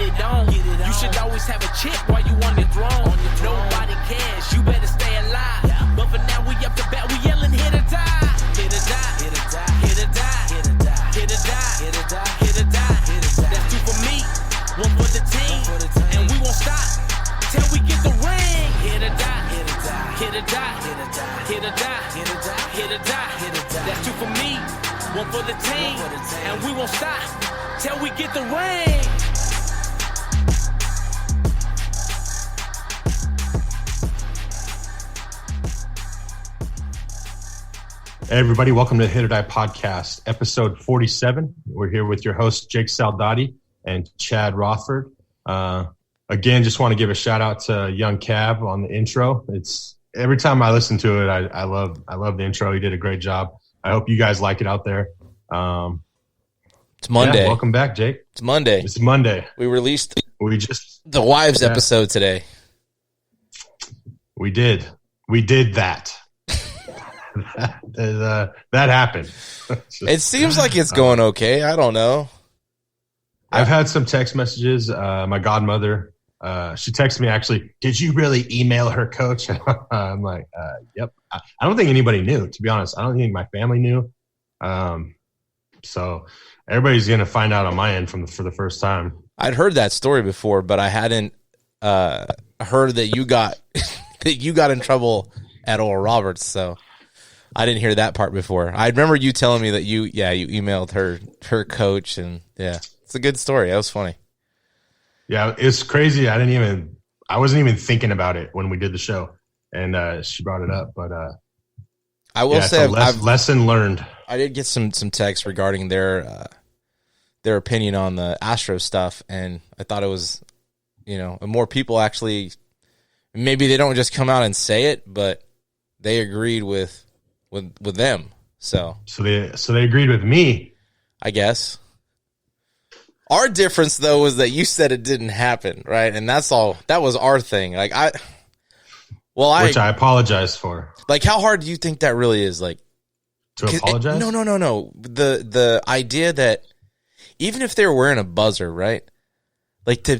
it on. You should always have a chick while you on the throne. Nobody cares, you better stay alive. But for now we up to bat, we yelling hit or die. Hit or die, hit or die, hit or die, hit or die, hit or die, hit or die, hit or die. That's two for me, one for the team, and we won't stop till we get the ring. Hit or die, hit or die, hit or die, hit or die, hit or die, hit or die, hit or die, hit or die. That's two for me, one for the team, and we won't stop till we get the ring. Hey everybody, welcome to the HIT.OR.DIE podcast, episode 47. We're here with your hosts, Jake Saldati and Chad Rothford. Again, just want to give a shout out to Young Cab on the intro. It's every time I listen to it, I love the intro. He did a great job. I hope you guys like it out there. It's Monday. Yeah, welcome back, Jake. It's Monday. It's Monday. We released the wives episode today. We did that. that happened. It seems like it's going okay. I don't know. I've had some text messages. My godmother, she texted me actually, did you really email her, coach? I'm like, yep. I don't think anybody knew, to be honest. I don't think my family knew. So everybody's going to find out on my end for the first time. I'd heard that story before, but I hadn't heard that you got in trouble at Oral Roberts. So I didn't hear that part before. I remember you telling me that you emailed her coach, and yeah, it's a good story. That was funny. Yeah, it's crazy. I wasn't even thinking about it when we did the show, and she brought it up. But I will say, lesson learned. I did get some texts regarding their opinion on the Astros stuff, and I thought it was, more people actually. Maybe they don't just come out and say it, but they agreed with them. So they agreed with me, I guess. Our difference though was that you said it didn't happen, right? And that's all. That was our thing. Which I apologize for. Like, how hard do you think that really is? Like, to apologize? No. The idea that even if they were wearing a buzzer, right? Like to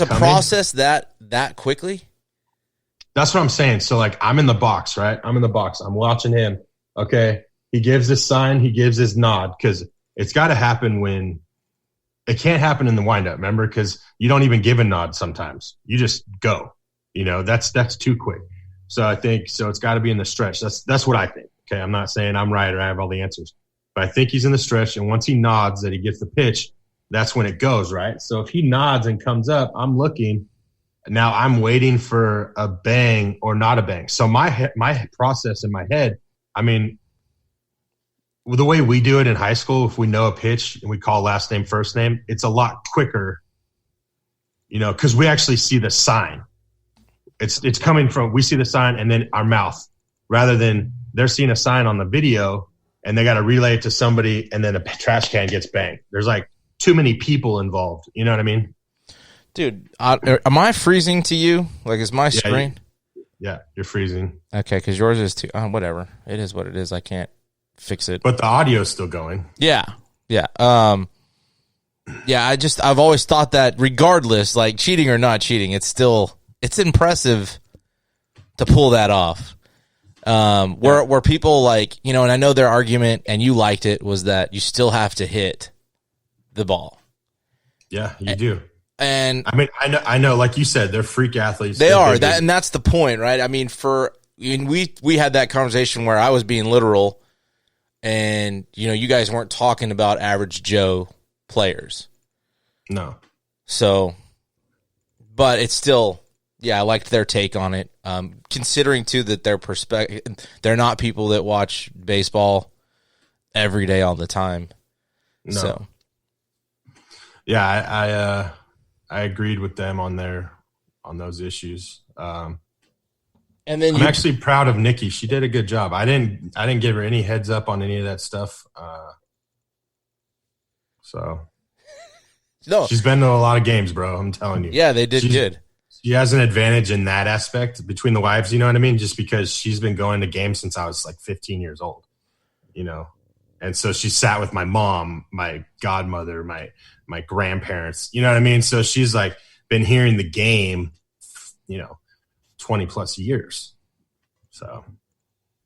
process that quickly. That's what I'm saying. So, like, I'm in the box, right? I'm watching him. Okay. He gives this sign. He gives his nod, because it's got to happen when it can't happen in the windup, remember? Because you don't even give a nod sometimes. You just go. That's too quick. So I think it's got to be in the stretch. That's what I think. Okay. I'm not saying I'm right or I have all the answers, but I think he's in the stretch. And once he nods that he gets the pitch, that's when it goes, right? So if he nods and comes up, I'm looking. Now I'm waiting for a bang or not a bang. So my process in my head, I mean, the way we do it in high school, if we know a pitch and we call last name, first name, it's a lot quicker, because we actually see the sign. It's coming from, we see the sign and then our mouth, rather than they're seeing a sign on the video and they got to relay it to somebody and then a trash can gets banged. There's like too many people involved. You know what I mean? Dude, am I freezing to you? Like, is my screen? Yeah, you're freezing. Okay, because yours is too. Whatever. It is what it is. I can't fix it. But the audio's still going. Yeah. I've always thought that regardless, like cheating or not cheating, it's impressive to pull that off. Where people like, and I know their argument, and you liked it, was that you still have to hit the ball. Yeah, you do. And I mean, I know, like you said, they're freak athletes. They are that, and that's the point, right? I mean, we had that conversation where I was being literal, and you guys weren't talking about average Joe players. No. So, but it's still, I liked their take on it. Considering too that their perspective, they're not people that watch baseball every day all the time. No. So. Yeah, I agreed with them on those issues. And then I'm actually proud of Nikki. She did a good job. I didn't give her any heads up on any of that stuff. So no, she's been to a lot of games, bro. I'm telling you. Yeah, they did good. She has an advantage in that aspect between the wives. You know what I mean? Just because she's been going to games since I was like 15 years old. And And so she sat with my mom, my godmother, my grandparents, you know what I mean? So she's like been hearing the game, 20 plus years. So,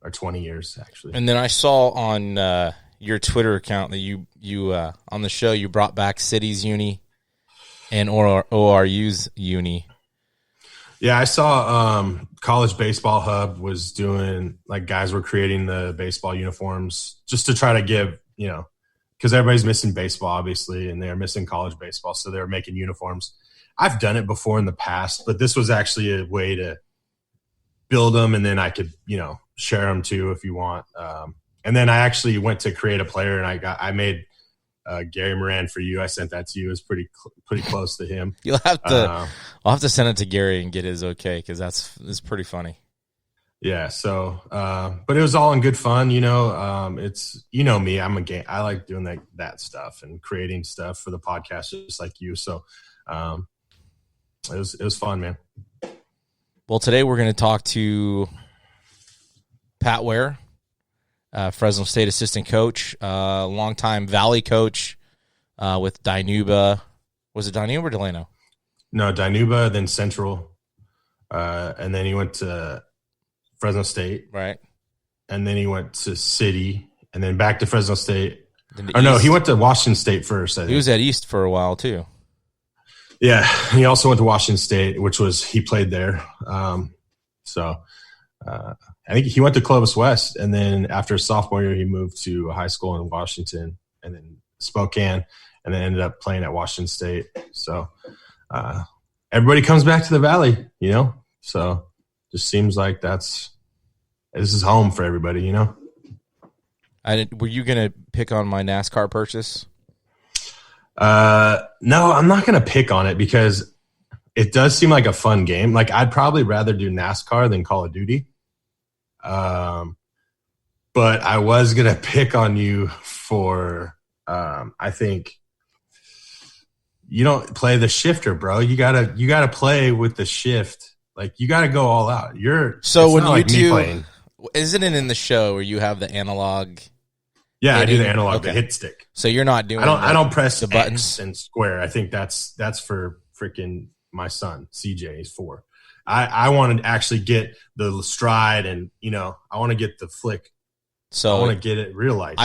or 20 years actually. And then I saw on your Twitter account that you on the show, you brought back City's uni and ORU's uni. Yeah, I saw College Baseball Hub was doing, like, guys were creating the baseball uniforms just to try to give, because everybody's missing baseball, obviously, and they're missing college baseball, so they were making uniforms. I've done it before in the past, but this was actually a way to build them, and then I could, share them too if you want. And then I actually went to create a player, and I made Gary Moran for you. I sent that to you. It was pretty close to him. You'll have to. I'll have to send it to Gary and get his okay, because it's pretty funny. Yeah. So, but it was all in good fun. It's me. I like doing that stuff and creating stuff for the podcast, just like you. So, it was fun, man. Well, today we're going to talk to Pat Waer, Fresno State assistant coach, longtime Valley coach with Dinuba. Was it Dinuba or Delano? No, Dinuba, then Central, and then he went to Fresno State. Right. And then he went to City, and then back to Fresno State. No, he went to Washington State first. I think. He was at East for a while, too. Yeah, he also went to Washington State, he played there. I think he went to Clovis West, and then after his sophomore year, he moved to a high school in Washington, and then Spokane, and then ended up playing at Washington State. So everybody comes back to the Valley, So just seems like this is home for everybody, Were you going to pick on my NASCAR purchase? No, I'm not going to pick on it because it does seem like a fun game. Like, I'd probably rather do NASCAR than Call of Duty. But I was going to pick on you for, I think you don't play the shifter, bro. You gotta play with the shift. Like, you gotta go all out. Isn't it in the show where you have the analog? Yeah, I do the analog, the hit stick. So you're not doing. I don't press the buttons and square. I think that's for freaking my son CJ. He's 4. I want to actually get the stride, and I want to get the flick. So I want to get it real life.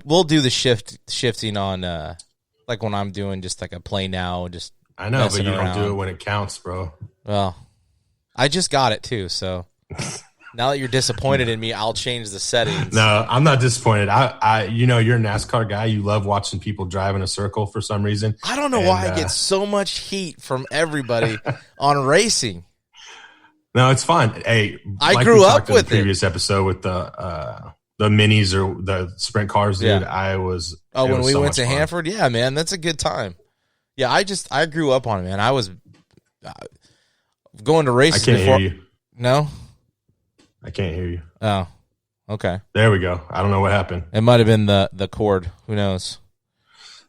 We'll do the shifting on like when I'm doing just like a play now. Just I know, but you don't do it when it counts, bro. Well, I just got it too, so. Now that you're disappointed in me, I'll change the settings. No, I'm not disappointed. You're a NASCAR guy. You love watching people drive in a circle for some reason. I don't know why I get so much heat from everybody on racing. No, it's fun. Hey, I grew up with the previous episode with the minis or the sprint cars, dude. Yeah. When we went to Hanford, yeah, man, that's a good time. Yeah, I grew up on it, man. I was going to races. I can't hear you. No. I can't hear you. Oh, okay. There we go. I don't know what happened. It might have been the cord. Who knows?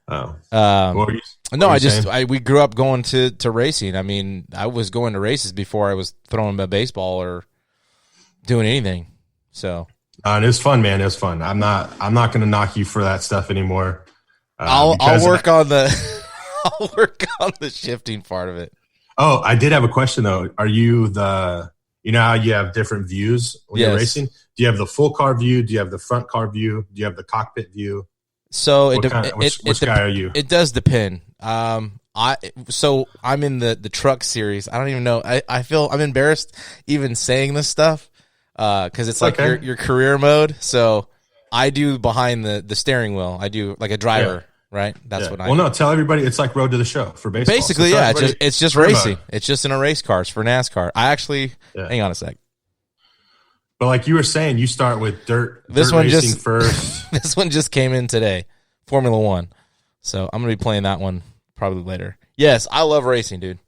Oh. We grew up going to racing. I mean, I was going to races before I was throwing a baseball or doing anything. So. And it was fun, man. It was fun. I'm not going to knock you for that stuff anymore. I'll work on the I'll work on the shifting part of it. Oh, I did have a question though. Are you how you have different views when you're racing? Do you have the full car view? Do you have the front car view? Do you have the cockpit view? So which guy are you? It does depend. I'm in the truck series. I don't even know. I feel I'm embarrassed even saying this stuff because it's like your career mode. So I do behind the steering wheel. I do like a driver. Yeah. Right, that's what I. Well, no, tell everybody it's like Road to the Show for baseball. Basically, yeah, it's just racing. It's just in a race cars for NASCAR. I actually hang on a sec. But like you were saying, you start with dirt racing first. This one just came in today, Formula 1. So I'm gonna be playing that one probably later. Yes, I love racing, dude.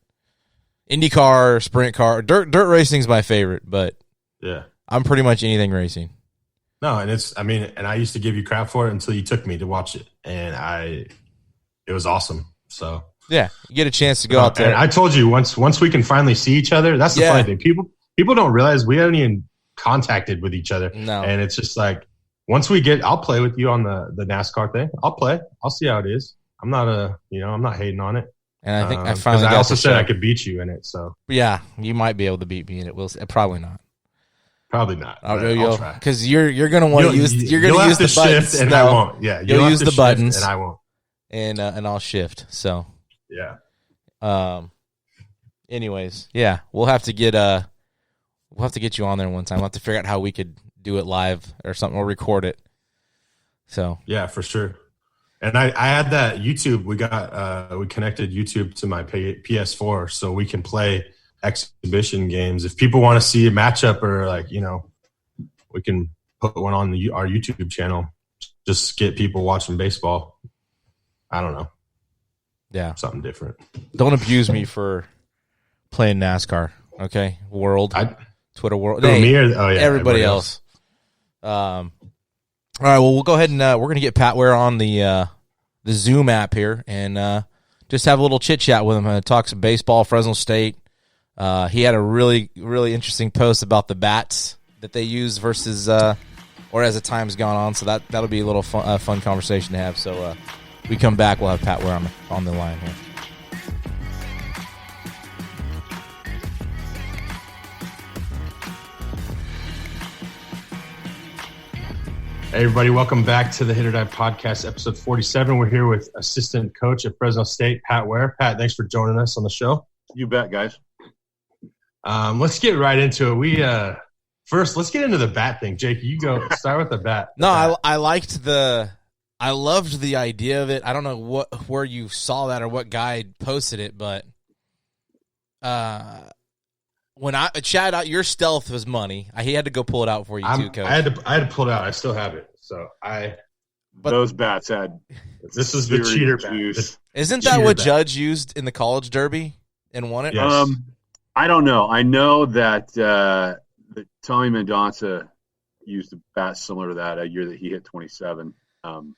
IndyCar, sprint car, dirt racing's my favorite, but yeah, I'm pretty much anything racing. No, and I used to give you crap for it until you took me to watch it, and it was awesome. So yeah, you get a chance to go out there. And I told you once we can finally see each other. That's the funny thing. People don't realize we haven't even contacted with each other. No, and it's just like once we get, I'll play with you on the NASCAR thing. I'll play. I'll see how it is. I'm not I'm not hating on it. And I think I finally. I also said I could beat you in it. So yeah, you might be able to beat me in it. Probably not. Probably not. I'll try because you're gonna want to use the buttons, and I won't. Yeah, you'll use the buttons, and I won't. And I'll shift. So yeah. Anyways, yeah, we'll have to get you on there one time. We'll have to figure out how we could do it live or something, or record it. So yeah, for sure. And I had that YouTube. We connected YouTube to my PS4, so we can play exhibition games. If people want to see a matchup, or we can put one on our YouTube channel. Just get people watching baseball. I don't know. Yeah, something different. Don't abuse me for playing NASCAR. Okay, Twitter world. Hey, everybody else. All right, well, we'll go ahead and we're going to get Pat Waer on the Zoom app here and just have a little chit-chat with him. Talk some baseball, Fresno State. He had a really, really interesting post about the bats that they use versus or as the time's gone on, so that'll be a little fun conversation to have. So we come back, we'll have Pat Waer on the line here. Hey everybody, welcome back to the Hit.OR.DIE podcast, episode 47. We're here with assistant coach at Fresno State, Pat Waer. Pat, thanks for joining us on the show. You bet, guys. Let's get right into it. First, let's get into the bat thing. Jake, you go. Start with the bat. No, I loved the idea of it. I don't know where you saw that or what guy posted it, but when Chad out, your stealth was money. He had to go pull it out for you too, Coach. I had to pull it out. I still have it. So those bats had. This is the cheater bat. Isn't that what Judge used in the college derby and won it? Yes. I don't know. I know that Tommy Mendonça used a bat similar to that a year that he hit 27, and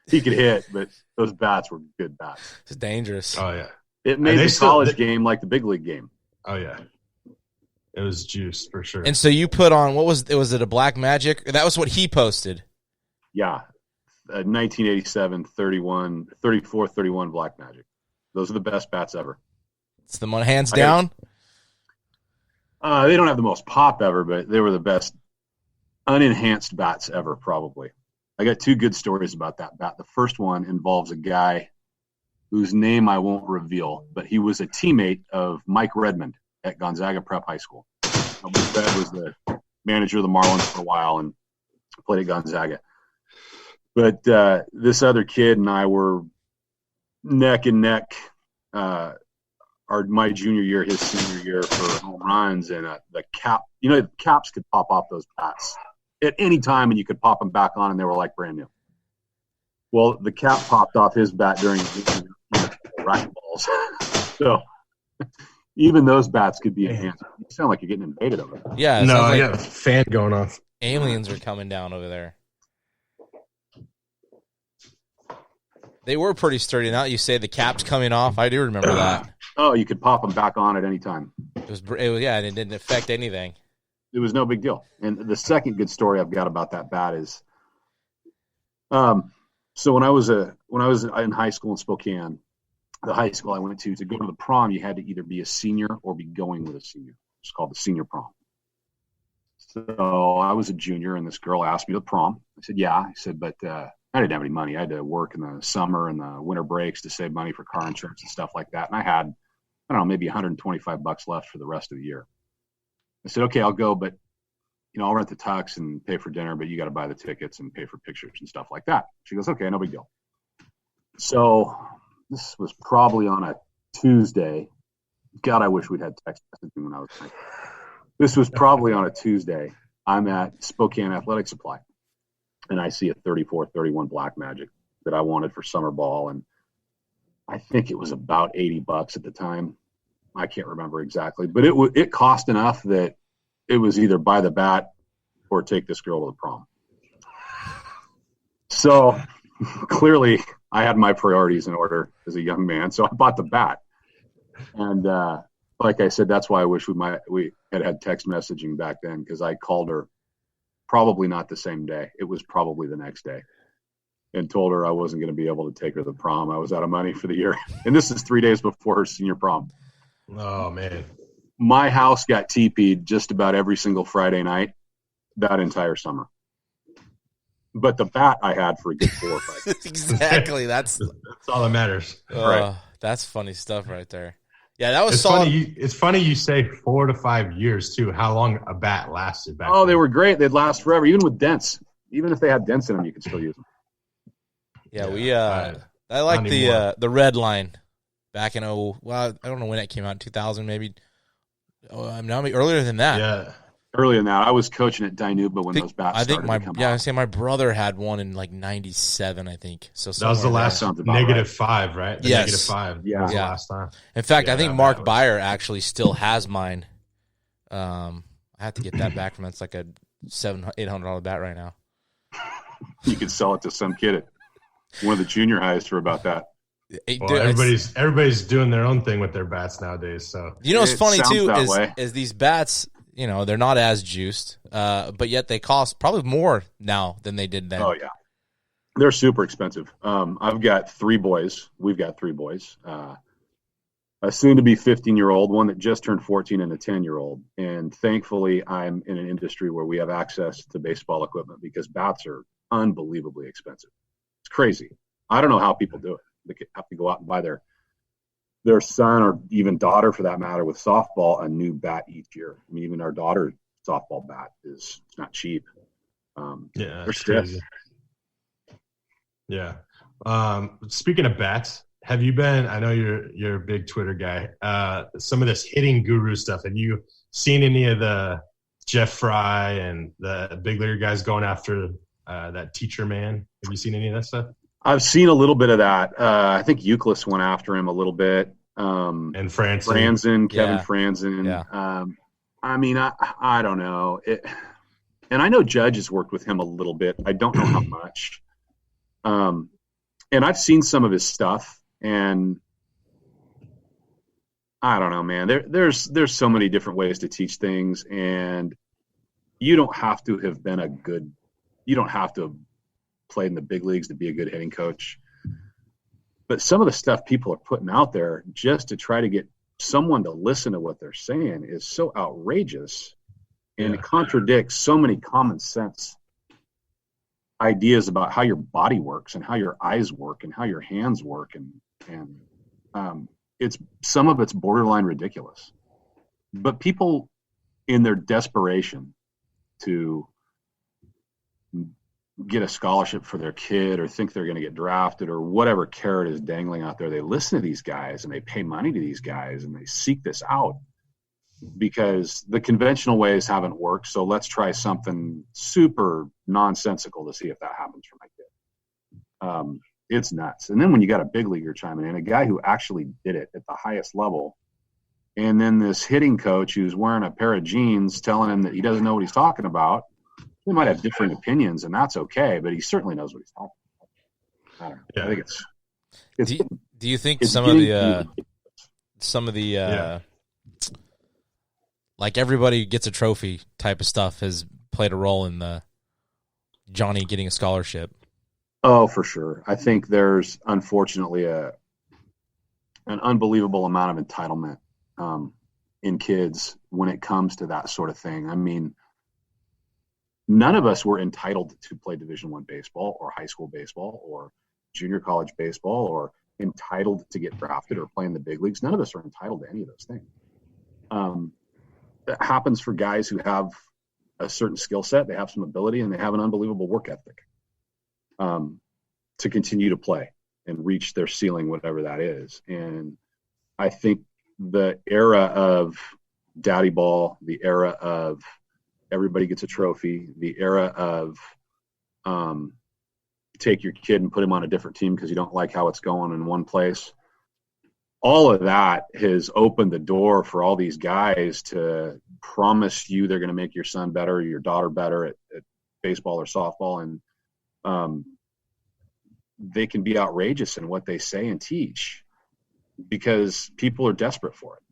he could hit, but those bats were good bats. It's dangerous. Oh yeah, it made the college game like the big league game. Oh yeah, it was juice for sure. And so you put on was it a Black Magic? That was what he posted. Yeah, 1987 34-31 Black Magic. Those are the best bats ever. It's the one hands down. They don't have the most pop ever, but they were the best unenhanced bats ever, probably. I got two good stories about that bat. The first one involves a guy whose name I won't reveal, but he was a teammate of Mike Redmond at Gonzaga Prep High School. Fred was the manager of the Marlins for a while and played at Gonzaga. But this other kid and I were neck and neck my junior year, his senior year for home runs, and the cap. The caps could pop off those bats at any time, and you could pop them back on, and they were like brand new. Well, the cap popped off his bat during racquetballs. So even those bats could be enhanced. You sound like you're getting invaded over there. Yeah. No, I got a fan going off. Aliens are coming down over there. They were pretty sturdy. Now that you say the cap's coming off, I do remember that. Oh, you could pop them back on at any time. It was and it didn't affect anything. It was no big deal. And the second good story I've got about that bat is, so when I was in high school in Spokane, the high school I went to go to the prom, you had to either be a senior or be going with a senior. It's called the senior prom. So I was a junior, and this girl asked me to the prom. I said, yeah. I said, but I didn't have any money. I had to work in the summer and the winter breaks to save money for car insurance and stuff like that. And I had, I don't know, maybe $125 left for the rest of the year. I said, okay, I'll go, but I'll rent the tux and pay for dinner, but you got to buy the tickets and pay for pictures and stuff like that. She goes, okay, no big deal. So this was probably on a Tuesday. God, I wish we'd had text messaging when I was like, this was probably on a Tuesday. I'm at Spokane Athletic Supply, and I see a 34-31 Black Magic that I wanted for summer ball, and I think it was about $80 at the time. I can't remember exactly, but it cost enough that it was either buy the bat or take this girl to the prom. So clearly I had my priorities in order as a young man. So I bought the bat. And like I said, that's why I wish we had text messaging back then, because I called her probably not the same day. It was probably the next day, and told her I wasn't going to be able to take her to the prom. I was out of money for the year. And this is 3 days before her senior prom. Oh, man. My house got TP'd just about every single Friday night that entire summer. But the bat I had for a good 4 or 5 days. Exactly. That's all that matters. Right. That's funny stuff right there. Yeah, that was It's solid. funny. It's funny you say 4 to 5 years too. How long a bat lasted back Oh, then. they were great. They'd last forever, even with dents. Even if they had dents in them, you could still use them. Yeah, I like the red line back in I don't know when it came out, 2000 maybe. Earlier than that. Yeah. Earlier than that, I was coaching at Dinuba when those bats started to come out. I say my brother had one in like 97, I think. So that was the last -5, right? The yes. -5. Yeah. Was the last time. In fact, I think Mark Bayer actually still has mine. I have to get that back from him. It's like a $700-800 bat right now. You could sell it to some kid at one of the junior highs for about that. Well, everybody's doing their own thing with their bats nowadays. So what's funny too way. is these bats. They're not as juiced, but yet they cost probably more now than they did then. Oh yeah, they're super expensive. I've got 3 boys. We've got 3 boys. A soon-to-be 15-year-old, one that just turned 14, and a 10-year-old. And thankfully, I'm in an industry where we have access to baseball equipment because bats are unbelievably expensive. It's crazy. I don't know how people do it. They have to go out and buy their son or even daughter, for that matter, with softball, a new bat each year. I mean, even our daughter's softball bat is not cheap. They're crazy. Yeah. Speaking of bats, have you been? I know you're a big Twitter guy. Some of this hitting guru stuff. Have you seen any of the Jeff Fry and the big league guys going after that teacher man? Have you seen any of that stuff? I've seen a little bit of that. I think Euclid went after him a little bit. And Kevin Franzen. Yeah. I mean, I don't know. And I know Judge has worked with him a little bit. I don't know how much. And I've seen some of his stuff, and I don't know, man. There's so many different ways to teach things, and you don't have to have played in the big leagues to be a good hitting coach. But some of the stuff people are putting out there just to try to get someone to listen to what they're saying is so outrageous, and it contradicts so many common sense ideas about how your body works and how your eyes work and how your hands work. And some of it's borderline ridiculous, but people in their desperation to get a scholarship for their kid or think they're going to get drafted or whatever carrot is dangling out there, they listen to these guys and they pay money to these guys and they seek this out because the conventional ways haven't worked. So let's try something super nonsensical to see if that happens for my kid. It's nuts. And then when you got a big leaguer chiming in, a guy who actually did it at the highest level, and then this hitting coach who's wearing a pair of jeans telling him that he doesn't know what he's talking about. He might have different opinions, and that's okay, but he certainly knows what he's talking about. I don't know. Yeah. I think it's do you think it's some of the like everybody gets a trophy type of stuff has played a role in the Johnny getting a scholarship? Oh, for sure. I think there's unfortunately an unbelievable amount of entitlement in kids when it comes to that sort of thing. I mean, none of us were entitled to play Division I baseball or high school baseball or junior college baseball or entitled to get drafted or play in the big leagues. None of us are entitled to any of those things. That happens for guys who have a certain skill set, they have some ability, and they have an unbelievable work ethic to continue to play and reach their ceiling, whatever that is. And I think the era of daddy ball, the era of everybody gets a trophy, the era of take your kid and put him on a different team because you don't like how it's going in one place, all of that has opened the door for all these guys to promise you they're going to make your son better or your daughter better at baseball or softball. And they can be outrageous in what they say and teach because people are desperate for it.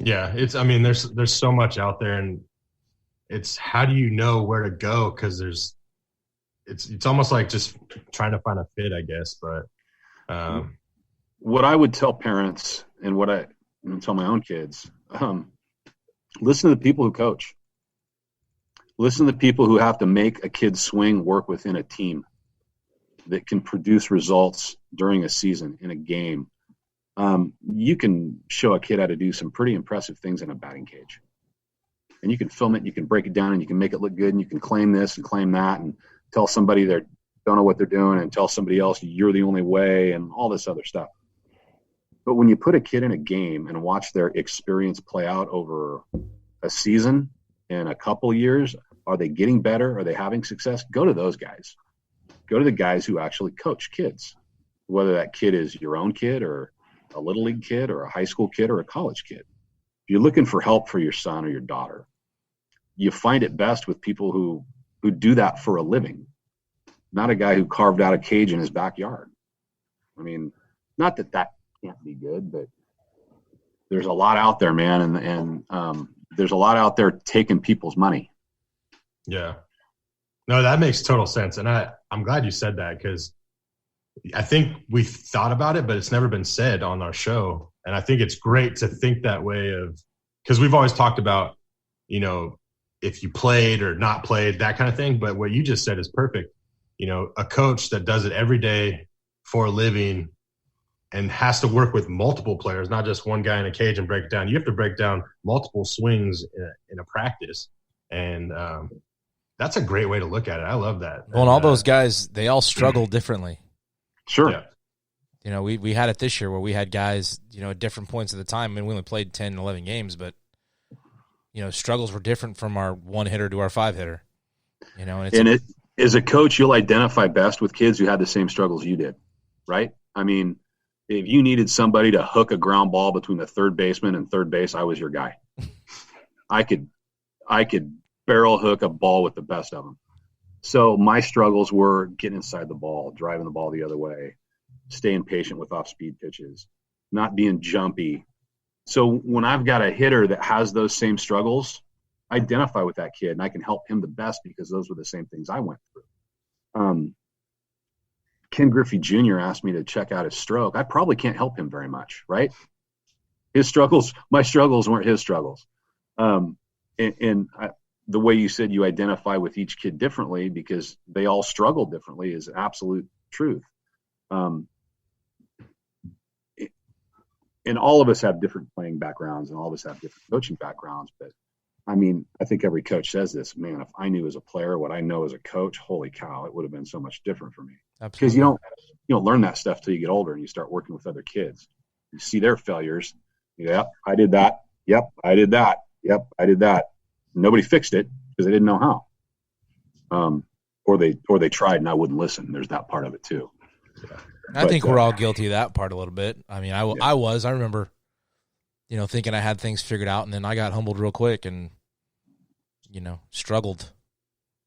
Yeah, there's so much out there, and it's how do you know where to go? Because it's almost like just trying to find a fit, I guess. But what I would tell parents and what I tell my own kids, listen to the people who coach. Listen to the people who have to make a kid's swing work within a team that can produce results during a season in a game. You can show a kid how to do some pretty impressive things in a batting cage. And you can film it, and you can break it down, and you can make it look good, and you can claim this and claim that and tell somebody they don't know what they're doing and tell somebody else you're the only way and all this other stuff. But when you put a kid in a game and watch their experience play out over a season and a couple years, are they getting better? Are they having success? Go to those guys. Go to the guys who actually coach kids, whether that kid is your own kid or a little league kid or a high school kid or a college kid. If you're looking for help for your son or your daughter, you find it best with people who do that for a living, not a guy who carved out a cage in his backyard. I mean, not that can't be good, but there's a lot out there, man, and there's a lot out there taking people's money. Yeah. No, that makes total sense. And I'm glad you said that, because I think we thought about it, but it's never been said on our show. And I think it's great to think that way because we've always talked about, if you played or not played, that kind of thing. But what you just said is perfect. A coach that does it every day for a living and has to work with multiple players, not just one guy in a cage and break it down. You have to break down multiple swings in a practice. And that's a great way to look at it. I love that. Well, and all those guys, they all struggle differently. Sure. Yeah. We had it this year where we had guys, at different points of the time. I mean, we only played 10, 11 games, but, struggles were different from our one hitter to our five hitter. And as a coach, you'll identify best with kids who had the same struggles you did, right? I mean, if you needed somebody to hook a ground ball between the third baseman and third base, I was your guy. I could barrel hook a ball with the best of them. So my struggles were getting inside the ball, driving the ball the other way, staying patient with off-speed pitches, not being jumpy. So when I've got a hitter that has those same struggles, I identify with that kid, and I can help him the best because those were the same things I went through. Ken Griffey Jr. asked me to check out his stroke. I probably can't help him very much, right? My struggles weren't his struggles. The way you said you identify with each kid differently because they all struggle differently is absolute truth. And all of us have different playing backgrounds and all of us have different coaching backgrounds. But I mean, I think every coach says this, man, if I knew as a player what I know as a coach, holy cow, it would have been so much different for me. Because you don't learn that stuff till you get older and you start working with other kids. You see their failures. Yep, I did that. Yep, I did that. Yep, I did that. Nobody fixed it because they didn't know how. Or they tried and I wouldn't listen. There's that part of it too. Yeah. I think we're all guilty of that part a little bit. I mean, I remember, thinking I had things figured out, and then I got humbled real quick and, struggled.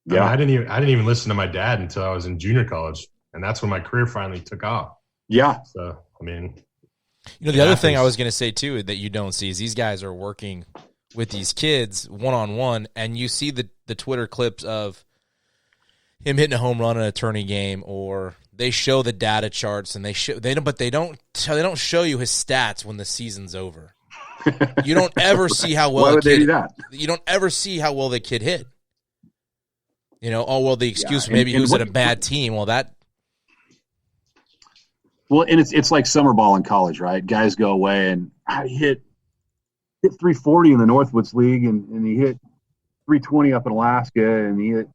Yeah, I didn't even listen to my dad until I was in junior college, and that's when my career finally took off. Yeah. So, I mean, the other thing I was going to say too that you don't see is these guys are working with these kids one-on-one, and you see the Twitter clips of him hitting a home run in a tourney game, or they show the data charts and they don't show you his stats when the season's over. You don't ever see how well Why would they do that? You don't ever see how well the kid hit. The excuse maybe he was at a bad team. Well, and it's like summer ball in college, right? Guys go away and he hit 340 in the Northwoods League, and he hit 320 up in Alaska, and he hit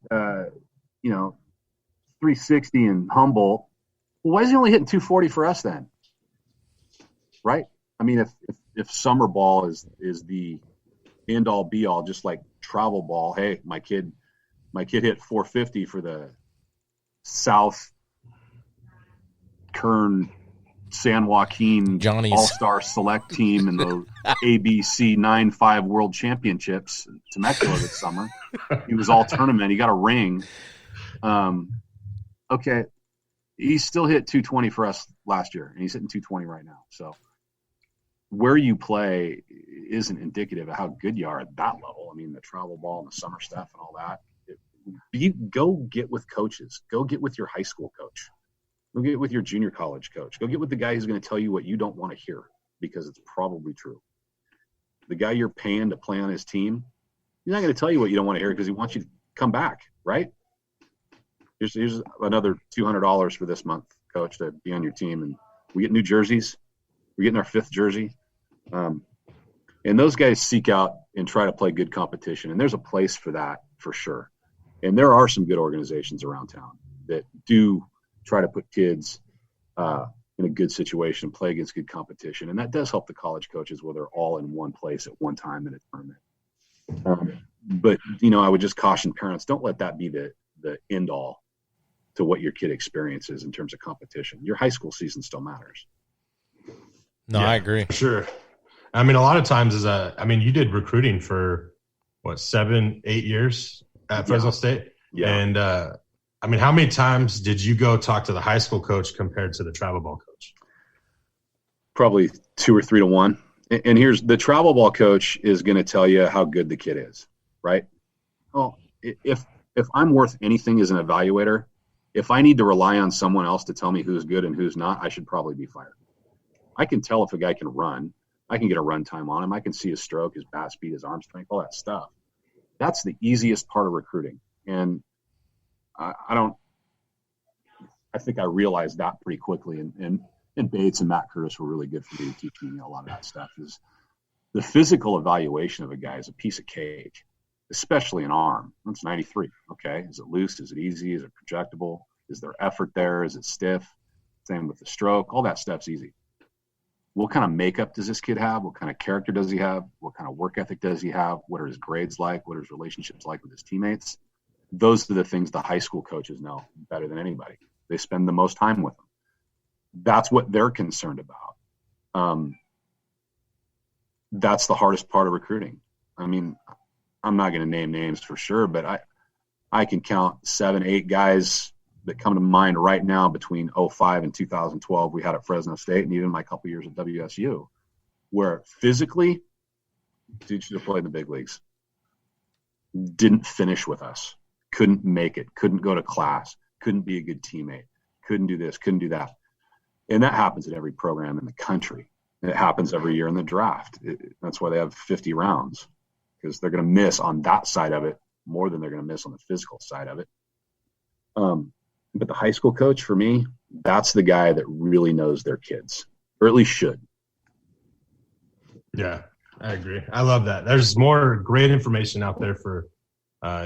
360 in Humboldt. Well, why is he only hitting 240 for us then? Right? I mean, if summer ball is the end all be all, just like travel ball. Hey, my kid hit 450 for the South Kern San Joaquin Johnny's All-Star Select Team in the ABC 9-5 World Championships in Temecula this summer. He was all tournament. He got a ring. Okay, he still hit 220 for us last year, and he's hitting 220 right now. So where you play isn't indicative of how good you are at that level. I mean, the travel ball and the summer stuff and all that. Go get with coaches. Go get with your high school coach. Go get with your junior college coach. Go get with the guy who's going to tell you what you don't want to hear because it's probably true. The guy you're paying to play on his team, he's not going to tell you what you don't want to hear because he wants you to come back, right? Here's another $200 for this month, coach, to be on your team. And we get new jerseys. We're getting our 5th jersey. And those guys seek out and try to play good competition. And there's a place for that for sure. And there are some good organizations around town that do try to put kids in a good situation, play against good competition. And that does help the college coaches where they're all in one place at one time in a tournament. But, I would just caution parents, don't let that be the end all to what your kid experiences in terms of competition. Your high school season still matters. No, I agree. Sure. I mean, a lot of times you did recruiting for 7-8 years at Fresno State. Yeah. And how many times did you go talk to the high school coach compared to the travel ball coach? Probably 2 or 3 to 1. And here's the travel ball coach is going to tell you how good the kid is, right? Well, if I'm worth anything as an evaluator, if I need to rely on someone else to tell me who's good and who's not, I should probably be fired. I can tell if a guy can run. I can get a run time on him. I can see his stroke, his bat speed, his arm strength, all that stuff. That's the easiest part of recruiting. And I think I realized that pretty quickly. And Bates and Matt Curtis were really good for me to teach me a lot of that stuff. Is the physical evaluation of a guy is a piece of cake, especially an arm. That's 93. Okay. Is it loose? Is it easy? Is it projectable? Is there effort there? Is it stiff? Same with the stroke. All that stuff's easy. What kind of makeup does this kid have? What kind of character does he have? What kind of work ethic does he have? What are his grades like? What are his relationships like with his teammates? Those are the things the high school coaches know better than anybody. They spend the most time with them. That's what they're concerned about. That's the hardest part of recruiting. I mean, I'm not going to name names for sure, but I can count 7, 8 guys that come to mind right now between 2005 and 2012 we had at Fresno State, and even my couple years at WSU, where physically, dude should have played in the big leagues. Didn't finish with us. Couldn't make it. Couldn't go to class. Couldn't be a good teammate. Couldn't do this. Couldn't do that. And that happens at every program in the country. And it happens every year in the draft. That's why they have 50 rounds, because they're going to miss on that side of it more than they're going to miss on the physical side of it. But the high school coach, for me, that's the guy that really knows their kids, or at least should. Yeah, I agree. I love that. There's more great information out there for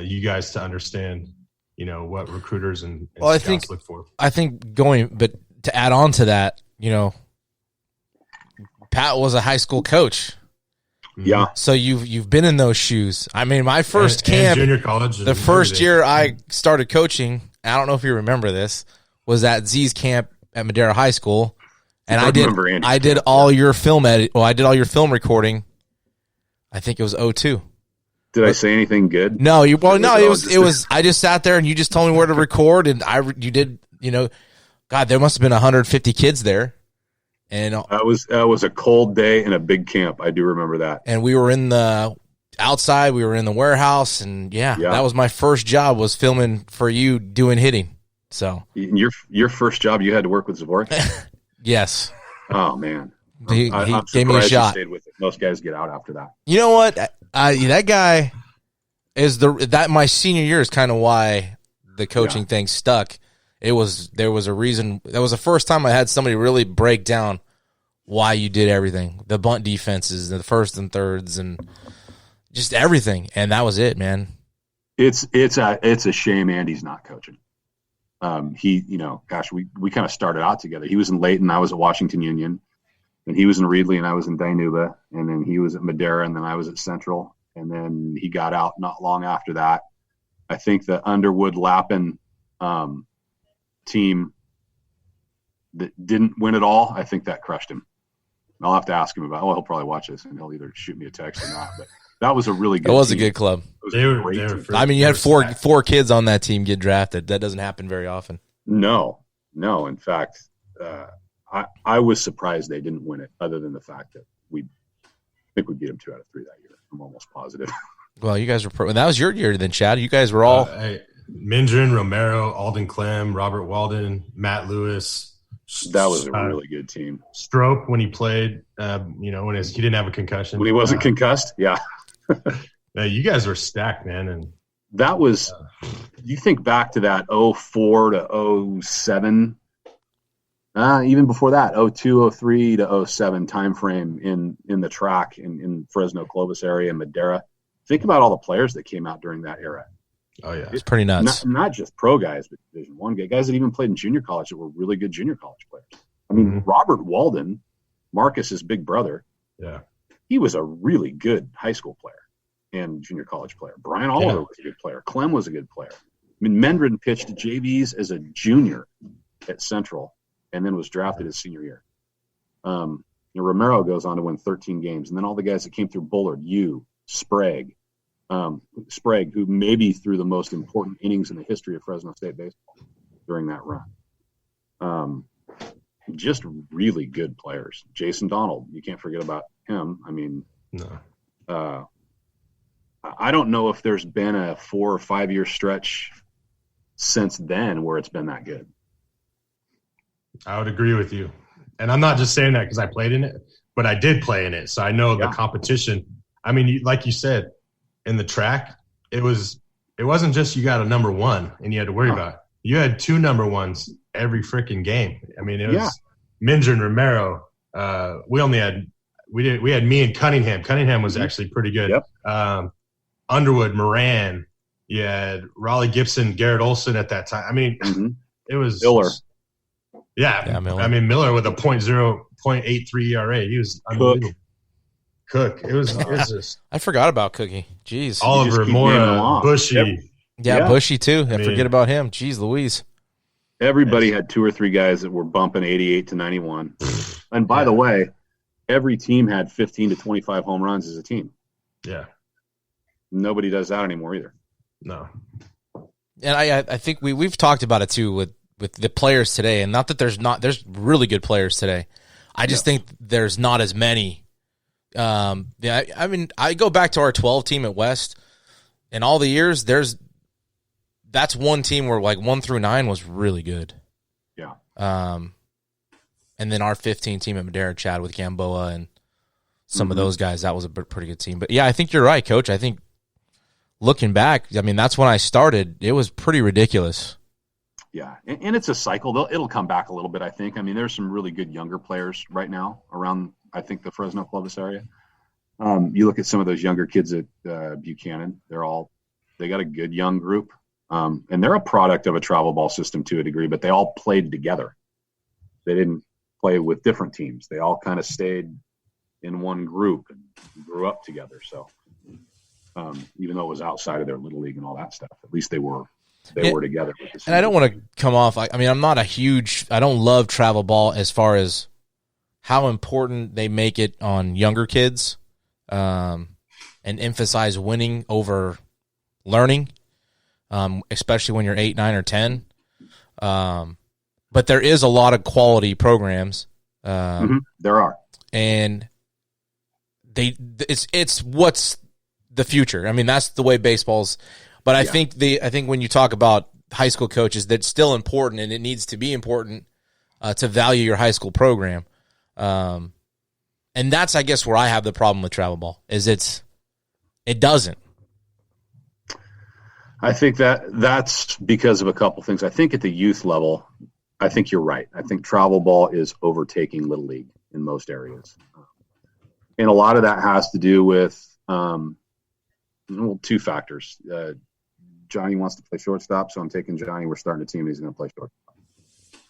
you guys to understand, what recruiters and scouts look for. I think but to add on to that, Pat was a high school coach. Yeah. So you've been in those shoes. I mean, my first camp, and junior college, the first year I started coaching, I don't know if you remember this, was at Z's camp at Madera High School, and I did all your film edit. Well, I did all your film recording. I think it was 2002. Did I say anything good? No, it was. I just sat there and you just told me where to record, and you did. God, there must have been 150 kids there. And that was a cold day in a big camp. I do remember that. And we were in the outside. We were in the warehouse, and that was my first job, was filming for you doing hitting. So your first job, you had to work with Zavorik? Yes. Oh man, he I'm gave me a shot. Stayed with it. Most guys get out after that. You know what? That guy is my senior year is kind of why the coaching thing stuck. There was a reason. That was the first time I had somebody really break down why you did everything, the bunt defenses, the first and thirds, and just everything. And that was it, man. It's a shame Andy's not coaching. We kind of started out together. He was in Layton, I was at Washington Union, and he was in Reedley, and I was in Dinuba, and then he was at Madera, and then I was at Central, and then he got out not long after that. I think the Underwood Lappin team that didn't win it all, I think that crushed him. I'll have to ask him about. He'll probably watch this, and he'll either shoot me a text or not. But that was a really good. It was team. a good club. They were you had four kids on that team get drafted. That doesn't happen very often. No. In fact, I was surprised they didn't win it. Other than the fact that think we beat them 2 out of 3 that year. I'm almost positive. Well, you guys were that was your year then, Chad. You guys were all Mindrin, Romero, Alden Clem, Robert Walden, Matt Lewis. That was a really good team. Strope when he played, when he didn't have a concussion. When he wasn't concussed, yeah. You guys were stacked, man. And that was, you think back to that 04 to 07, even before that, 02, 03 to 07 timeframe in the track in Fresno, Clovis area, Madera. Think about all the players that came out during that era. Oh, yeah. It's pretty nuts. Not just pro guys, but Division I guys that even played in junior college that were really good junior college players. I mean, Robert Walden, Marcus's big brother, he was a really good high school player and junior college player. Brian Oliver was a good player. Clem was a good player. I mean, Mendrin pitched JVs as a junior at Central and then was drafted his senior year. Romero goes on to win 13 games. And then all the guys that came through Bullard, Sprague, who maybe threw the most important innings in the history of Fresno State baseball during that run. Just really good players. Jason Donald, you can't forget about him. I mean, no. I don't know if there's been a 4 or 5 year stretch since then where it's been that good. I would agree with you. And I'm not just saying that because I played in it, but I did play in it. So I know the competition. I mean, like you said, in the track, it wasn't just you got a number one and you had to worry about it. You had 2 number ones every freaking game. I mean, it was Mindrin, Romero. We had me and Cunningham. Cunningham was actually pretty good. Yep. Underwood, Moran. You had Raleigh Gibson, Garrett Olson at that time. I mean, it was Miller. Miller. I mean, Miller with a .83 ERA. He was unbelievable. Cook. It was just. I forgot about Cookie. Jeez. Oliver, Mora, Bushy. Bushy too. I forget about him. Jeez Louise. Everybody had 2 or 3 guys that were bumping 88 to 91. And by the way, every team had 15 to 25 home runs as a team. Yeah. Nobody does that anymore either. No. And I think we've talked about it too with the players today, and not that there's really good players today. I just think there's not as many. I mean, I go back to our 12 team at West, and all the years that's one team where like 1 through 9 was really good. Yeah. And then our 15 team at Madera, Chad with Gamboa and some of those guys, that was a pretty good team. But yeah, I think you're right, Coach. I think looking back, I mean, that's when I started. It was pretty ridiculous. Yeah, and it's a cycle. It'll come back a little bit, I think. I mean, there's some really good younger players right now around, I think, the Fresno Clovis area. You look at some of those younger kids at Buchanan. They got a good young group. And they're a product of a travel ball system to a degree, but they all played together. They didn't play with different teams. They all kind of stayed in one group and grew up together. So even though it was outside of their little league and all that stuff, at least they were together. And I don't want to come off. I mean, I don't love travel ball as far as how important they make it on younger kids, and emphasize winning over learning, especially when you're 8, 9, or 10. But there is a lot of quality programs. There are, and it's what's the future. I mean, that's the way baseball's. But I think when you talk about high school coaches, that's still important, and it needs to be important to value your high school program. And that's, I guess, where I have the problem with travel ball is it doesn't. I think that's because of a couple things. I think at the youth level, I think you're right. I think travel ball is overtaking Little League in most areas. And a lot of that has to do with 2 factors. Johnny wants to play shortstop, so I'm taking Johnny. We're starting a team. He's going to play shortstop.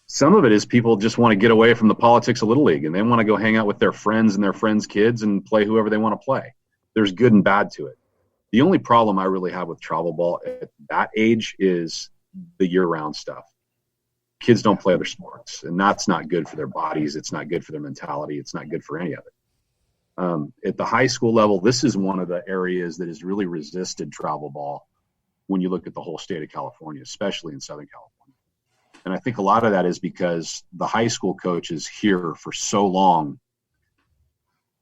Some of it is people just want to get away from the politics of Little League, and they want to go hang out with their friends and their friends' kids and play whoever they want to play. There's good and bad to it. The only problem I really have with travel ball at that age is the year-round stuff. Kids don't play other sports, and that's not good for their bodies. It's not good for their mentality. It's not good for any of it. At the high school level, this is one of the areas that has really resisted travel ball when you look at the whole state of California, especially in Southern California. And I think a lot of that is because the high school coaches here for so long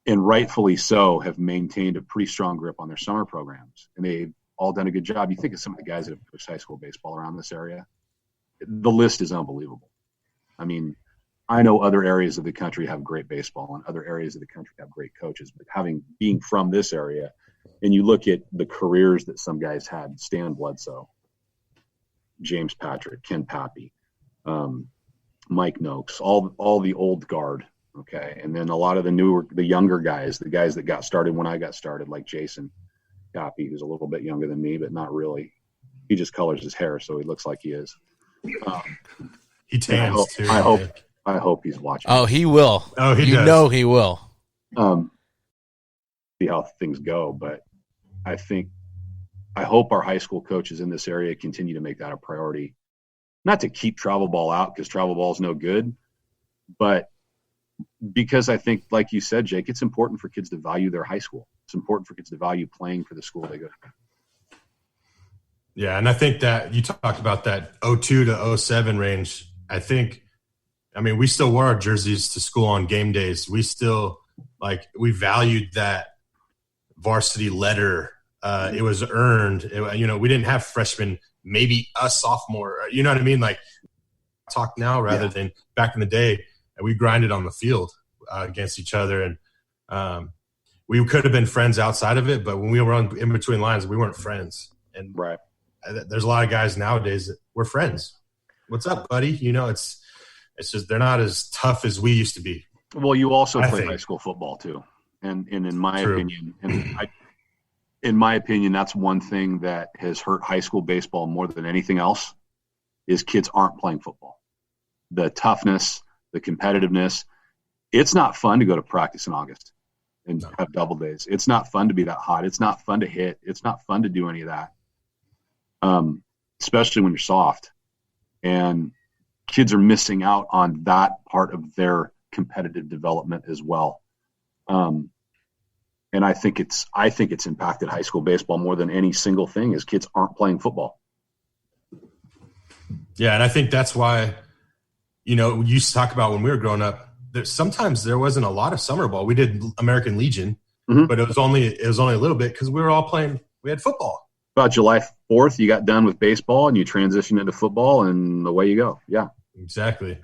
and rightfully so, have maintained a pretty strong grip on their summer programs, and they've all done a good job. You think of some of the guys that have coached high school baseball around this area, the list is unbelievable. I mean, I know other areas of the country have great baseball and other areas of the country have great coaches, but being from this area, and you look at the careers that some guys had, Stan Bledsoe, James Patrick, Ken Pappy, Mike Noakes, all the old guard. Okay. And then a lot of the younger guys, the guys that got started when I got started, like Jason Pappy, who's a little bit younger than me, but not really. He just colors his hair so he looks like he is. He tans too. I hope he's watching. Oh, he will. Oh, he does. You know he will. See how things go, but I hope our high school coaches in this area continue to make that a priority. Not to keep travel ball out, because travel ball is no good, but because I think, like you said, Jake, it's important for kids to value their high school. It's important for kids to value playing for the school they go to. Yeah, and I think that you talked about that 02 to 07 range. I mean, we still wore our jerseys to school on game days. We still, we valued that varsity letter. It was earned. We didn't have freshmen, maybe a sophomore. You know what I mean? Talk now rather than back in the day. We grinded on the field against each other, and we could have been friends outside of it. But when we were in between lines, we weren't friends. And right. There's a lot of guys nowadays that we're friends. What's up, buddy? It's just they're not as tough as we used to be. Well, you also play high school football too, and in my opinion, that's one thing that has hurt high school baseball more than anything else. Is kids aren't playing football. The toughness, the competitiveness. It's not fun to go to practice in August and have double days. It's not fun to be that hot. It's not fun to hit. It's not fun to do any of that, especially when you're soft. And kids are missing out on that part of their competitive development as well. And I think it's impacted high school baseball more than any single thing is kids aren't playing football. Yeah, and I think that's why, we used to talk about when we were growing up, sometimes there wasn't a lot of summer ball. We did American Legion, but it was only a little bit because we were all playing. We had football. About July 4th, you got done with baseball and you transitioned into football, and away you go. Yeah, exactly.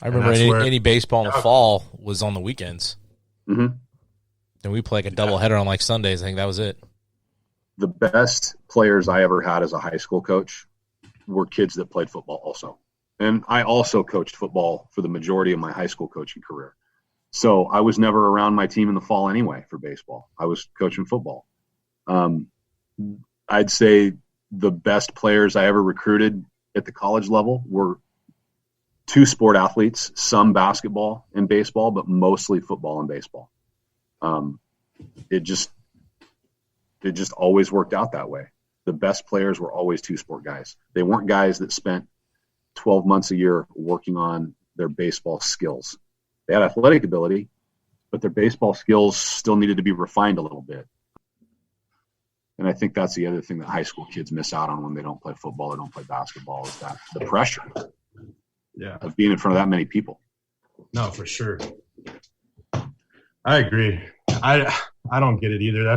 I remember any baseball in the fall was on the weekends. Mm-hmm. And we play a doubleheader on Sundays. I think that was it. The best players I ever had as a high school coach were kids that played football also. And I also coached football for the majority of my high school coaching career. So I was never around my team in the fall anyway for baseball. I was coaching football. I'd say the best players I ever recruited at the college level were two sport athletes, some basketball and baseball, but mostly football and baseball. It just always worked out that way. The best players were always two sport guys. They weren't guys that spent 12 months a year working on their baseball skills. They had athletic ability, but their baseball skills still needed to be refined a little bit. And I think that's the other thing that high school kids miss out on when they don't play football or don't play basketball is that the pressure of being in front of that many people. No, for sure. I agree. I don't get it either.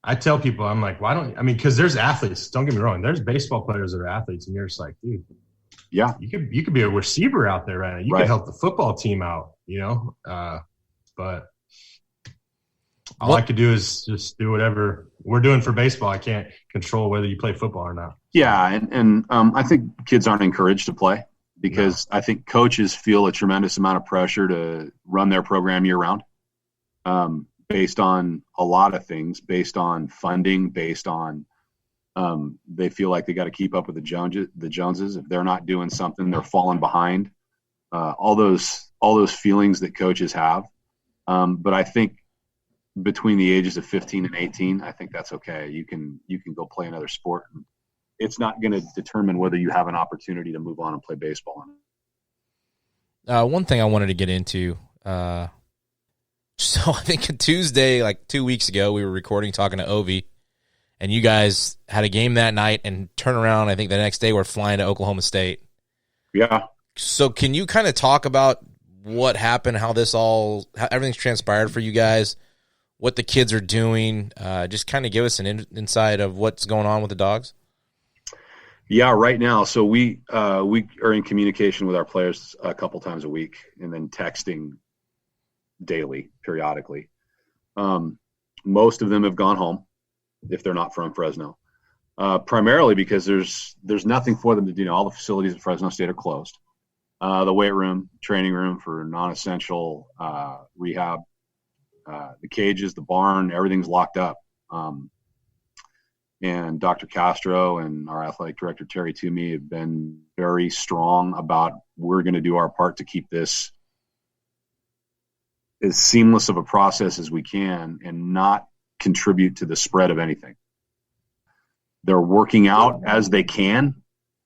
I tell people, I'm like, because there's athletes. Don't get me wrong. There's baseball players that are athletes, and you're just like, dude, yeah, you could be a receiver out there right now. You could help the football team out, but all I could do is just do whatever we're doing for baseball. I can't control whether you play football or not. Yeah, and I think kids aren't encouraged to play because I think coaches feel a tremendous amount of pressure to run their program year round. Based on a lot of things, based on funding, based on they feel like they got to keep up with the Joneses. If they're not doing something, they're falling behind. All those feelings that coaches have. But I think between the ages of 15 and 18, I think that's okay. You can go play another sport. It's not going to determine whether you have an opportunity to move on and play baseball. One thing I wanted to get into. So I think Tuesday, 2 weeks ago, we were recording, talking to Ovi, and you guys had a game that night and turn around. I think the next day we're flying to Oklahoma State. Yeah. So can you kind of talk about what happened, how everything's transpired for you guys, what the kids are doing. Just kind of give us an insight of what's going on with the Dogs. Yeah, right now. So we are in communication with our players a couple times a week, and then texting daily, periodically. Most of them have gone home if they're not from Fresno, primarily because there's nothing for them to do now. All the facilities at Fresno State are closed. The weight room, training room for non-essential rehab, the cages, the barn, everything's locked up. And Dr. Castro and our athletic director, Terry Toomey, have been very strong about we're going to do our part to keep this as seamless of a process as we can and not contribute to the spread of anything. They're working out as they can.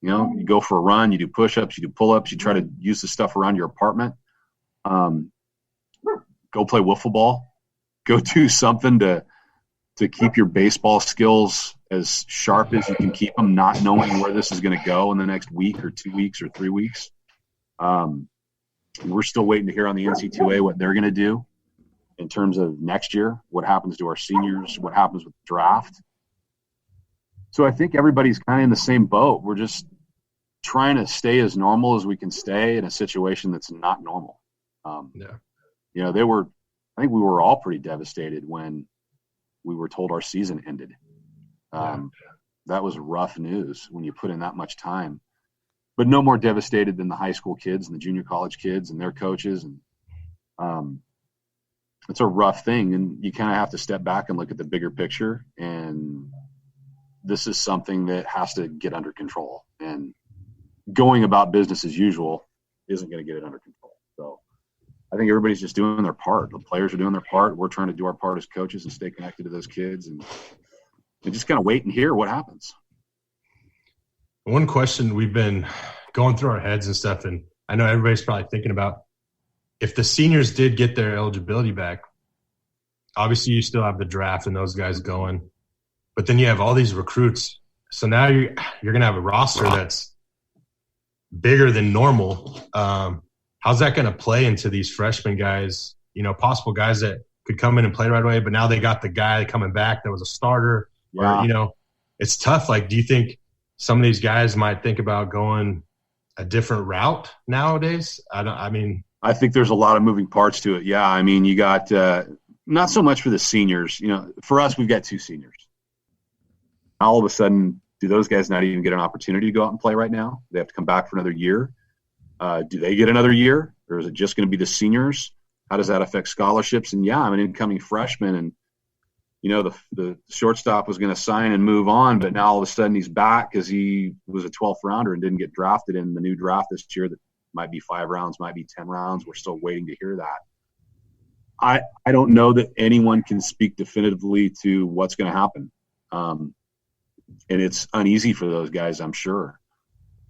You know, you go for a run, you do push-ups, you do pull-ups, you try to use the stuff around your apartment. Go play wiffle ball. Go do something to keep your baseball skills as sharp as you can keep them, not knowing where this is going to go in the next week or 2 weeks or 3 weeks. We're still waiting to hear on the NC2A what they're going to do in terms of next year, what happens to our seniors, what happens with the draft. So I think everybody's kind of in the same boat. We're just trying to stay as normal as we can stay in a situation that's not normal. You know, I think we were all pretty devastated when we were told our season ended. That was rough news when you put in that much time, but no more devastated than the high school kids and the junior college kids and their coaches. And it's a rough thing. And you kind of have to step back and look at the bigger picture. And this is something that has to get under control, and going about business as usual isn't going to get it under control. So I think everybody's just doing their part. The players are doing their part. We're trying to do our part as coaches and stay connected to those kids and just kind of wait and hear what happens. One question we've been going through our heads and stuff, and I know everybody's probably thinking about, if the seniors did get their eligibility back, obviously you still have the draft and those guys going, but then you have all these recruits. So now you're going to have a roster that's bigger than normal. How's that going to play into these freshman guys, you know, possible guys that could come in and play right away, but now they got the guy coming back that was a starter? Yeah. Or, you know, it's tough. Like, do you think some of these guys might think about going a different route nowadays? I think there's a lot of moving parts to it. Yeah. I mean, you got, not so much for the seniors, you know, for us, we've got 2 seniors. All of a sudden, do those guys not even get an opportunity to go out and play right now? They have to come back for another year. Do they get another year, or is it just going to be the seniors? How does that affect scholarships? And yeah, I'm an incoming freshman, and you know, the shortstop was going to sign and move on, but now all of a sudden he's back because he was a 12th rounder and didn't get drafted in the new draft this year. That might be 5 rounds, might be 10 rounds. We're still waiting to hear that. I don't know that anyone can speak definitively to what's going to happen. And it's uneasy for those guys, I'm sure.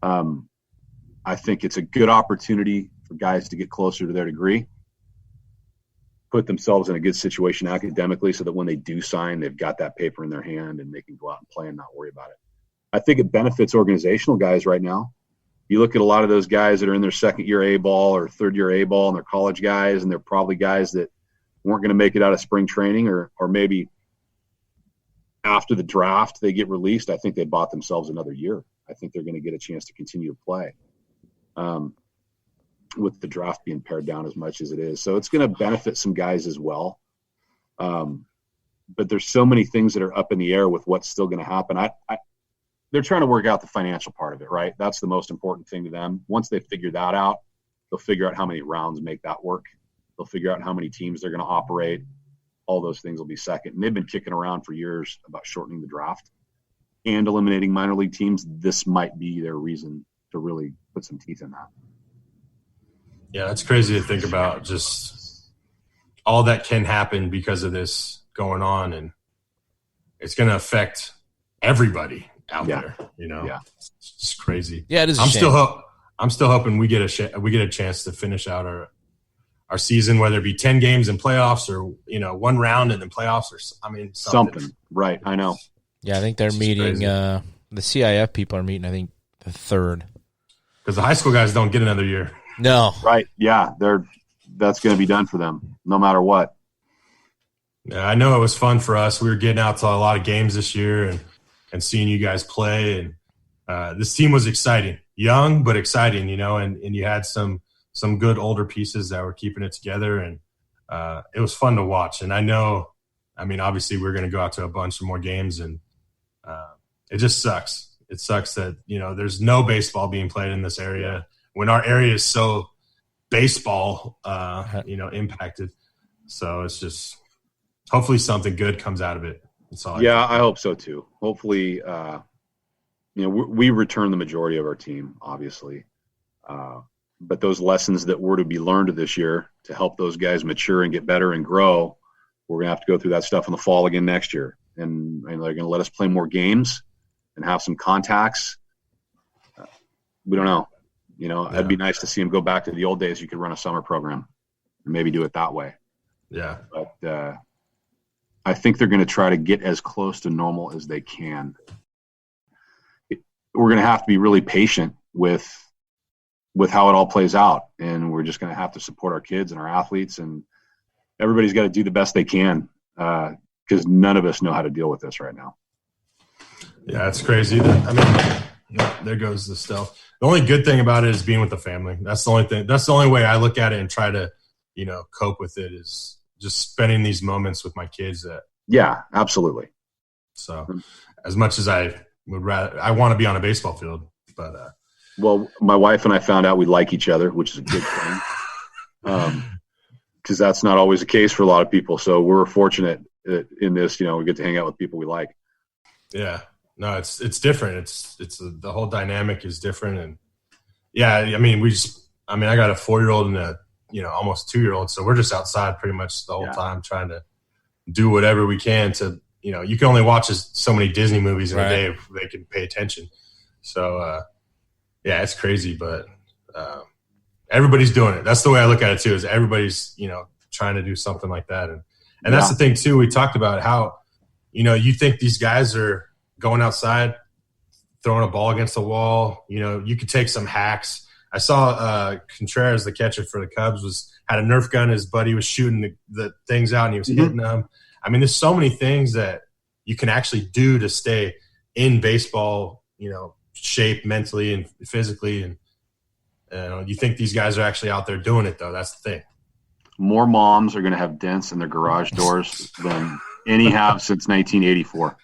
I think it's a good opportunity for guys to get closer to their degree, put themselves in a good situation academically so that when they do sign, they've got that paper in their hand and they can go out and play and not worry about it. I think it benefits organizational guys right now. You look at a lot of those guys that are in their second year A-ball or third year A-ball, and they're college guys, and they're probably guys that weren't going to make it out of spring training, or maybe after the draft they get released. I think they bought themselves another year. I think they're going to get a chance to continue to play with the draft being pared down as much as it is. So it's going to benefit some guys as well. But there's so many things that are up in the air with what's still going to happen. They're trying to work out the financial part of it, right? That's the most important thing to them. Once they figure that out, they'll figure out how many rounds make that work. They'll figure out how many teams they're going to operate. All those things will be second. And they've been kicking around for years about shortening the draft and eliminating minor league teams. This might be their reason to really put some teeth in that. Yeah, that's crazy to think about, just all that can happen because of this going on, and it's going to affect everybody out there, you know. Yeah. It's just crazy. Yeah, it is. I'm still hoping we get a chance to finish out our season, whether it be 10 games in playoffs or, you know, 1 round and then playoffs, or something. Right, I know. Yeah, I think they're meeting the CIF people are meeting, I think, the 3rd. Because the high school guys don't get another year. No. Right. Yeah. That's going to be done for them no matter what. Yeah, I know it was fun for us. We were getting out to a lot of games this year and seeing you guys play. And this team was exciting, young, but exciting, and you had some good older pieces that were keeping it together. And it was fun to watch. And obviously we're going to go out to a bunch of more games, and it just sucks. It sucks that, there's no baseball being played in this area when our area is so baseball, impacted. So it's just, hopefully something good comes out of it. That's all. I hope so too. Hopefully, we return the majority of our team, obviously. But those lessons that were to be learned this year to help those guys mature and get better and grow, we're going to have to go through that stuff in the fall again next year. And they're going to let us play more games and have some contacts. We don't know. It'd be nice to see them go back to the old days. You could run a summer program and maybe do it that way. Yeah. But I think they're going to try to get as close to normal as they can. We're going to have to be really patient with how it all plays out, and we're just going to have to support our kids and our athletes, and everybody's got to do the best they can because none of us know how to deal with this right now. Yeah, it's crazy. There goes the stealth. The only good thing about it is being with the family. That's the only thing. That's the only way I look at it and try to, cope with it, is just spending these moments with my kids. Yeah, absolutely. So as much as I would rather, I want to be on a baseball field, but well, my wife and I found out we like each other, which is a good thing. Because that's not always the case for a lot of people. So we're fortunate in this, we get to hang out with people we like. Yeah, no, it's different. It's the whole dynamic is different. And yeah, I got a 4-year-old and a, almost 2-year-old. So we're just outside pretty much the whole time trying to do whatever we can to, you can only watch so many Disney movies in a day if they can pay attention. So, yeah, it's crazy, but everybody's doing it. That's the way I look at it too, is everybody's, trying to do something like that. And that's the thing too. We talked about how, you think these guys are going outside, throwing a ball against the wall. You could take some hacks. I saw Contreras, the catcher for the Cubs, had a Nerf gun. His buddy was shooting the things out and he was hitting them. There's so many things that you can actually do to stay in baseball, shape mentally and physically. And you think these guys are actually out there doing it, though. That's the thing. More moms are going to have dents in their garage doors than any have since 1984.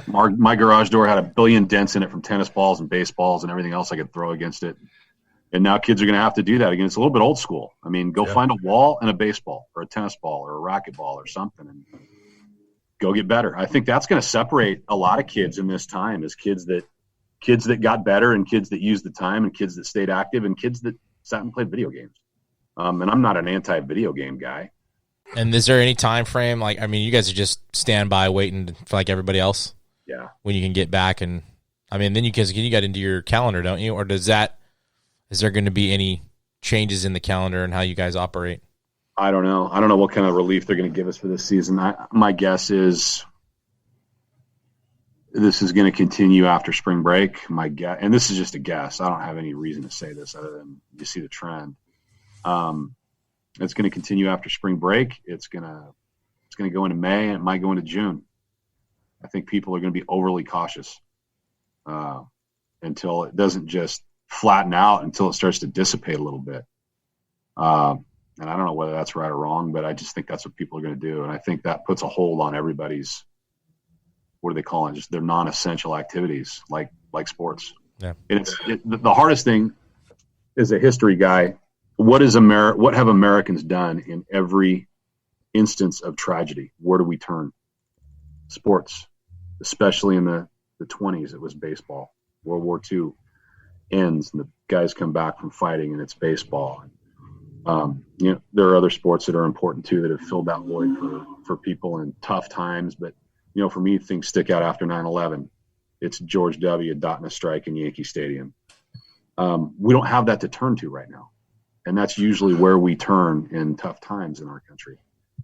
My garage door had 1 billion dents in it from tennis balls and baseballs and everything else I could throw against it. And now kids are going to have to do that again. It's a little bit old school. Go find a wall and a baseball or a tennis ball or a racquetball or something and go get better. I think that's going to separate a lot of kids in this time, is kids that got better and kids that used the time and kids that stayed active and kids that sat and played video games. And I'm not an anti-video game guy. And is there any time frame? You guys are just stand by waiting for like everybody else. Yeah. When you can get back, and then you got into your calendar, don't you? Or is there going to be any changes in the calendar and how you guys operate? I don't know. I don't know what kind of relief they're going to give us for this season. My guess is this is going to continue after spring break. My guess, and this is just a guess, I don't have any reason to say this other than you see the trend. It's going to continue after spring break. It's going to go into May, and it might go into June. I think people are going to be overly cautious until it doesn't just flatten out, until it starts to dissipate a little bit. And I don't know whether that's right or wrong, but I just think that's what people are going to do. And I think that puts a hold on everybody's, what do they call it? Just their non-essential activities, like sports. Yeah. And the hardest thing as a history guy, what have Americans done in every instance of tragedy? Where do we turn? Sports, especially in the 20s, it was baseball. World War II ends and the guys come back from fighting and it's baseball. There are other sports that are important too that have filled that void for people in tough times. But, for me, things stick out after 9/11. It's George W. Dotna strike in Yankee Stadium. We don't have that to turn to right now. And that's usually where we turn in tough times in our country.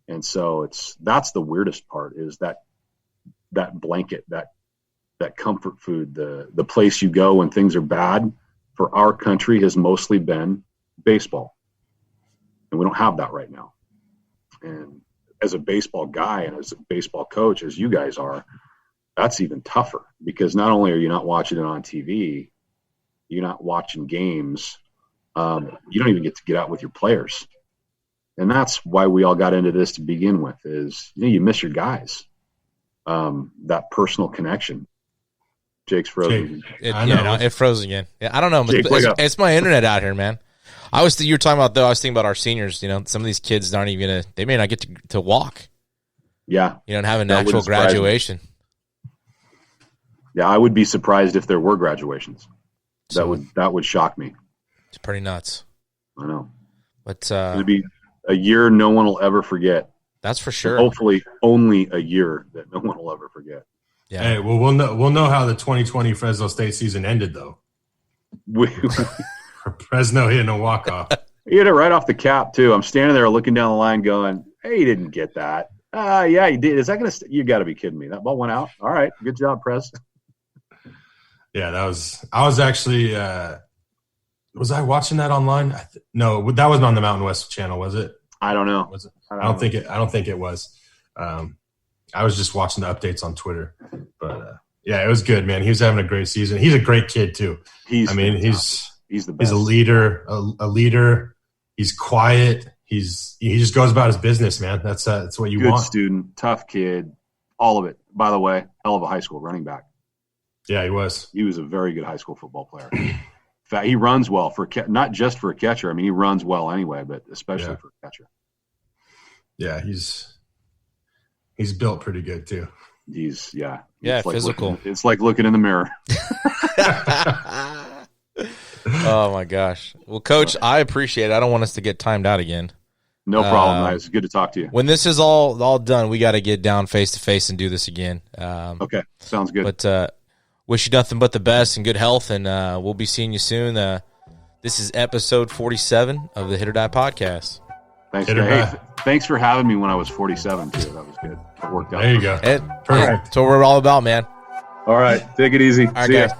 And so that's the weirdest part, is that blanket, that comfort food, the place you go when things are bad for our country has mostly been baseball. And we don't have that right now. And as a baseball guy and as a baseball coach, as you guys are, that's even tougher because not only are you not watching it on TV, you're not watching games. You don't even get to get out with your players. And that's why we all got into this to begin with is, you miss your guys. That personal connection. Jake's frozen. It froze again. Yeah, I don't know. Jake, It's my internet out here, man. You were talking about, though, I was thinking about our seniors. Some of these kids aren't even they may not get to walk. Yeah. And have an actual graduation. Yeah, I would be surprised if there were graduations. That would shock me. It's pretty nuts. I know. But it'd be a year no one will ever forget. That's for sure. And hopefully only a year that no one will ever forget. Yeah. Hey, well, we'll know how the 2020 Fresno State season ended, though. Fresno hitting a walk-off. He hit it right off the cap, too. I'm standing there looking down the line going, hey, he didn't get that. Yeah, he did. Is that going to – you got to be kidding me. That ball went out? All right. Good job, Prez. Yeah, I was actually was I watching that online? No, that wasn't on the Mountain West channel, was it? I don't know. Was it? I don't think it was. I was just watching the updates on Twitter. But yeah, it was good, man. He was having a great season. He's a great kid too. He's the best. He's a leader, a leader. He's quiet. He just goes about his business, man. That's what you want. Good student, tough kid, all of it. By the way, hell of a high school running back. Yeah, he was. He was a very good high school football player. In fact, he runs well not just for a catcher. I mean, he runs well anyway, but especially for a catcher. Yeah, he's built pretty good too. He's physical. It's like looking in the mirror. Oh my gosh. Well, Coach, I appreciate it. I don't want us to get timed out again. No problem. It's good to talk to you. When this is all done, we got to get down face to face and do this again. Okay, sounds good. But wish you nothing but the best and good health, and we'll be seeing you soon. This is episode 47 of the Hit.OR.DIE podcast. Thanks, hey, thanks for having me when I was 47 too. That was good. It worked out. There you go. Perfect. That's what we're all about, man. All right, take it easy. All right, See ya. guys.